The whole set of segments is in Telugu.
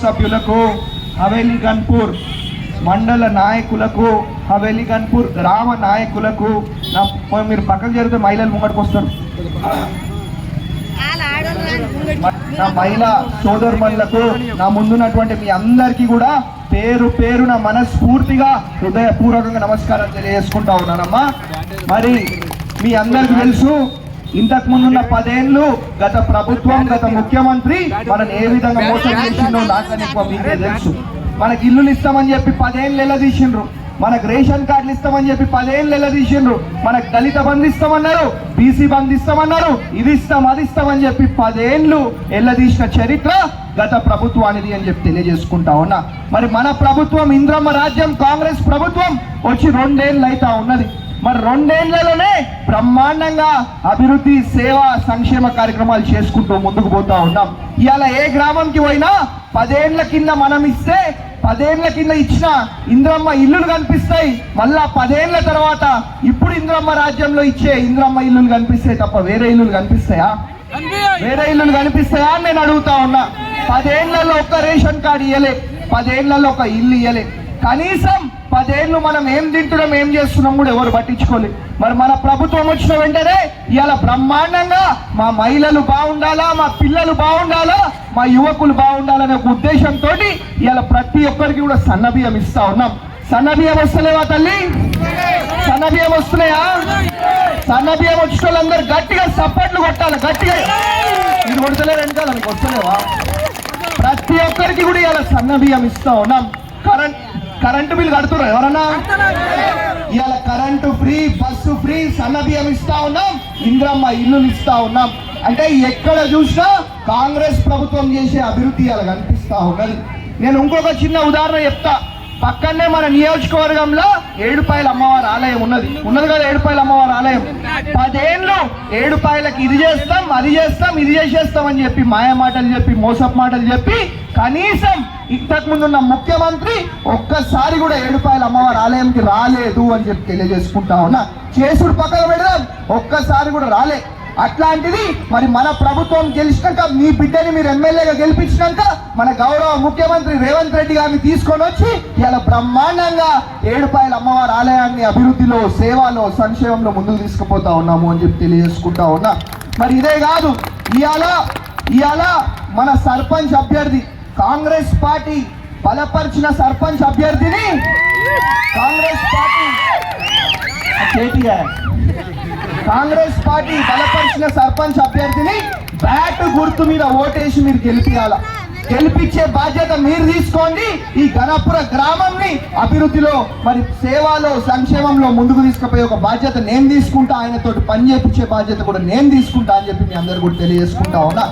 సభ్యులకు హవేలీ గన్పూర్ మండల నాయకులకు హవేలీ గన్పూర్ గ్రామ నాయకులకు మీరు పక్కకు జరిగితే మహిళలు ముంగడికి వస్తారు. నా మహిళా సోదరులకు నా ముందున్నటువంటి మీ అందరికీ కూడా పేరు పేరున మనస్ఫూర్తిగా హృదయపూర్వకంగా నమస్కారం తెలియజేసుకుంటా ఉన్నానమ్మా. మరి మీ అందరికీ తెలుసు, ఇంతకు ముందున్న 10 ఏళ్ళు గత ప్రభుత్వం, గత ముఖ్యమంత్రి మనని ఏ విధంగా మోసం చేసిందో నాకని మీకే తెలుసు. మనకి ఇల్లులు ఇస్తామని చెప్పి 10 ఏళ్ళు ఎలా తీసిండ్రు, మనకు రేషన్ కార్డులు ఇస్తామని చెప్పి 10 ఏళ్ళు ఎలా తీసిండ్రు, మనకు దళిత బంధు ఇస్తామన్నారు, బీసీ బంధు ఇస్తామన్నారు, ఇది ఇస్తాం అది ఇస్తామని చెప్పి 10 ఏళ్ళు ఎలా తీసిన చరిత్ర గత ప్రభుత్వానిది అని చెప్పి తెలియజేసుకుంటా ఉన్నా. మరి మన ప్రభుత్వం ఇంద్రమ్మ రాజ్యం కాంగ్రెస్ ప్రభుత్వం వచ్చి 2 ఏళ్ళు అవుతా ఉన్నది. మరి 2 ఏళ్లలోనే బ్రహ్మాండంగా అభివృద్ధి, సేవ, సంక్షేమ కార్యక్రమాలు చేసుకుంటూ ముందుకు పోతా ఉన్నాం. ఇవాళ ఏ గ్రామంకి పోయినా 10 ఏళ్ల కింద మనం ఇస్తే 10 ఏళ్ల కింద ఇచ్చిన ఇంద్రమ్మ ఇల్లులు కనిపిస్తాయి. మళ్ళా 10 ఏళ్ల తర్వాత ఇప్పుడు ఇంద్రమ్మ రాజ్యంలో ఇచ్చే ఇంద్రమ్మ ఇల్లులు కనిపిస్తాయి తప్ప వేరే ఇల్లులు కనిపిస్తాయా? వేరే ఇల్లులు కనిపిస్తాయా అని నేను అడుగుతా ఉన్నా. 10 ఏళ్లలో ఒక్క రేషన్ కార్డు ఇయ్యలే, 10 ఏళ్లలో ఒక ఇల్లు ఇయ్యలే. కనీసం 10 ఏళ్ళు మనం ఏం తింటున్నాం, ఏం చేస్తున్నాం కూడా ఎవరు పట్టించుకోలేదు. మరి మన ప్రభుత్వం వచ్చిన వెంటనే ఇవాళ బ్రహ్మాండంగా మా మహిళలు బాగుండాలా, మా పిల్లలు బాగుండాలా, మా యువకులు బాగుండాలనే ఒక ఉద్దేశంతో ఇవాళ ప్రతి ఒక్కరికి కూడా సన్నబియ్యం ఇస్తా ఉన్నాం. సన్నబియ్యం వస్తలేవా తల్లి? సన్నబియ్యం వస్తున్నాయా? సన్నబియ్యం వచ్చిన వాళ్ళందరూ గట్టిగా సప్పట్లు కొట్టాలి, గట్టిగా. మీరు కొడతలేరు వెనకాల, మీకు వస్తలేవా? ప్రతి ఒక్కరికి కూడా ఇవాళ సన్నబియ్యం ఇస్తా ఉన్నాం. కరెంటు బిల్ కడుతున్నారు ఎవరన్నా? ఇవాళ కరెంటు ఫ్రీ, బస్సు ఫ్రీ, సన్నబియ్యం ఇస్తా ఉన్నాం, ఇంద్రమ్మ ఇల్లులు ఇస్తా ఉన్నాం. అంటే ఎక్కడ చూసినా కాంగ్రెస్ ప్రభుత్వం చేసే అభివృద్ధి ఇవాళ కనిపిస్తా ఉన్నది. నేను ఇంకొక చిన్న ఉదాహరణ చెప్తా. పక్కనే మన నియోజకవర్గంలో ఏడుపాయల అమ్మవారి ఆలయం ఉన్నది కదా, ఏడుపాయల అమ్మవారి ఆలయం. 10 ఏళ్ళు ఏడుపాయలకి ఇది చేస్తాం, అది చేస్తాం, ఇది చేసేస్తాం అని చెప్పి మాయ మాటలు చెప్పి, మోసపు మాటలు చెప్పి, కనీసం ఇంతకు ముందున్న ముఖ్యమంత్రి ఒక్కసారి కూడా ఏడుపాయల అమ్మవారి ఆలయంకి రాలేదు అని చెప్పి తెలియజేసుకుంటా ఉన్నా. చేసుడు పక్కన పెడదాం, ఒక్కసారి కూడా రాలే. అట్లాంటిది మరి మన ప్రభుత్వం గెలిచినాక, మీ బిడ్డని మీరు ఎమ్మెల్యేగా గెలిపించినాక మన గౌరవ ముఖ్యమంత్రి రేవంత్ రెడ్డి గారిని తీసుకొని వచ్చి ఇలా బ్రహ్మాండంగా ఏడుపాయల అమ్మవారి ఆలయాన్ని అభివృద్ధిలో, సేవలో, సంక్షేమంలో ముందుకు తీసుకుపోతా ఉన్నాము అని చెప్పి తెలియజేసుకుంటా ఉన్నా. మరి ఇదే కాదు, ఇవాళ మన సర్పంచ్ అభ్యర్థి, కాంగ్రెస్ పార్టీ బలపరిచిన సర్పంచ్ అభ్యర్థిని, కాంగ్రెస్ పార్టీ బలపరిచిన సర్పంచ్ అభ్యర్థిని బ్యాట్ గుర్తు మీద ఓటేసి మీరు గెలిపియాల. గెలిపించే బాధ్యత మీరు తీసుకోండి. ఈ గణపుర గ్రామంని అభివృద్ధిలో, మరి సేవలో, సంక్షేమంలో ముందుకు తీసుకుపోయే ఒక బాధ్యత నేను తీసుకుంటా. ఆయనతో పని చేయించే బాధ్యత కూడా నేను తీసుకుంటా అని చెప్పి మీ అందరు కూడా తెలియజేసుకుంటా ఉన్నా.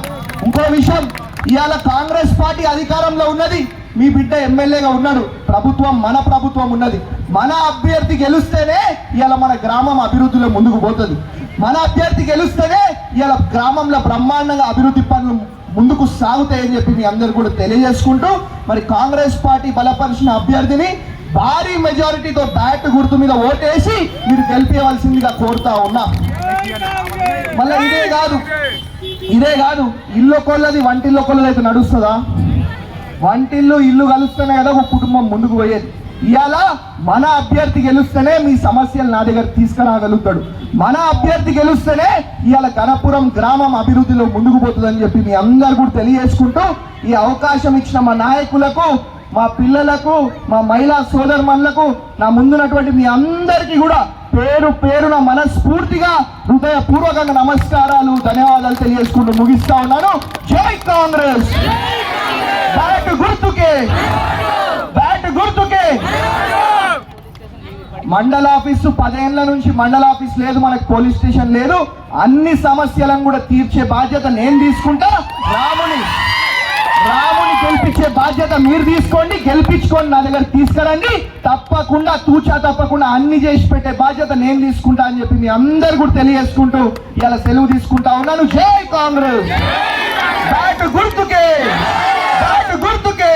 ఇంకో విషయం, ఇవాళ కాంగ్రెస్ పార్టీ అధికారంలో ఉన్నది, మీ బిడ్డ ఎమ్మెల్యేగా ఉన్నాడు, ప్రభుత్వం మన ప్రభుత్వం ఉన్నది. మన అభ్యర్థి గెలుస్తేనే ఇవాళ మన గ్రామం అభివృద్ధిలో ముందుకు పోతుంది. మన అభ్యర్థి గెలుస్తేనే ఇవాళ గ్రామంలో బ్రహ్మాండంగా అభివృద్ధి పనులు ముందుకు సాగుతాయని చెప్పి మీ అందరు కూడా తెలియజేసుకుంటూ, మరి కాంగ్రెస్ పార్టీ బలపరిచిన అభ్యర్థిని భారీ మెజారిటీతో బ్యాట్ గుర్తు మీద ఓటేసి మీరు గెలిపేయవలసిందిగా కోరుతా ఉన్నా. మళ్ళీ ఇదే కాదు ఇల్లు కొల్లది వంటిల్లు కొల్లది అయితే నడుస్తుందా? వంటిల్లు ఇల్లు కలుస్తేనే కదా ఒక కుటుంబం ముందుకు పోయేది. ఇవాళ మన అభ్యర్థి గెలుస్తేనే మీ సమస్యలు నా దగ్గర తీసుకురాగలుగుతాడు. మన అభ్యర్థి గెలుస్తేనే ఇవాళ గణపురం గ్రామం అభివృద్ధిలో ముందుకు పోతుందని చెప్పి మీ అందరు కూడా తెలియజేసుకుంటూ, ఈ అవకాశం ఇచ్చిన మా నాయకులకు, మా పిల్లలకు, మా మహిళా సోదరుమణులకు, నా ముందున్నటువంటి మీ అందరికీ కూడా పేరు పేరున మనస్ఫూర్తిగా హృదయపూర్వకంగా నమస్కారాలు, ధన్యవాదాలు తెలియజేసుకుంటూ ముగిస్తా ఉన్నాను. జై కాంగ్రెస్! బ్యాట్ గుర్తుకే, బ్యాట్ గుర్తుకే. మండల ఆఫీసు 10 ఏళ్ల నుంచి మండల ఆఫీస్ లేదు, మనకు పోలీస్ స్టేషన్ లేదు. అన్ని సమస్యలను కూడా తీర్చే బాధ్యత నేను తీసుకుంటా. రాముని గెలిపించే బాధ్యత మీరు తీసుకోండి, గెలిపించుకోండి, నా దగ్గర తీసుకురండి. తప్పకుండా తప్పకుండా అన్ని చేసి పెట్టే బాధ్యత నేను తీసుకుంటా అని చెప్పి మీ అందరు కూడా తెలియజేసుకుంటూ ఇలా సెలవు తీసుకుంటా ఉన్నాను. జై కాంగ్రెస్! బ్యాట్ గుర్తుకే, బ్యాట్ గుర్తుకే.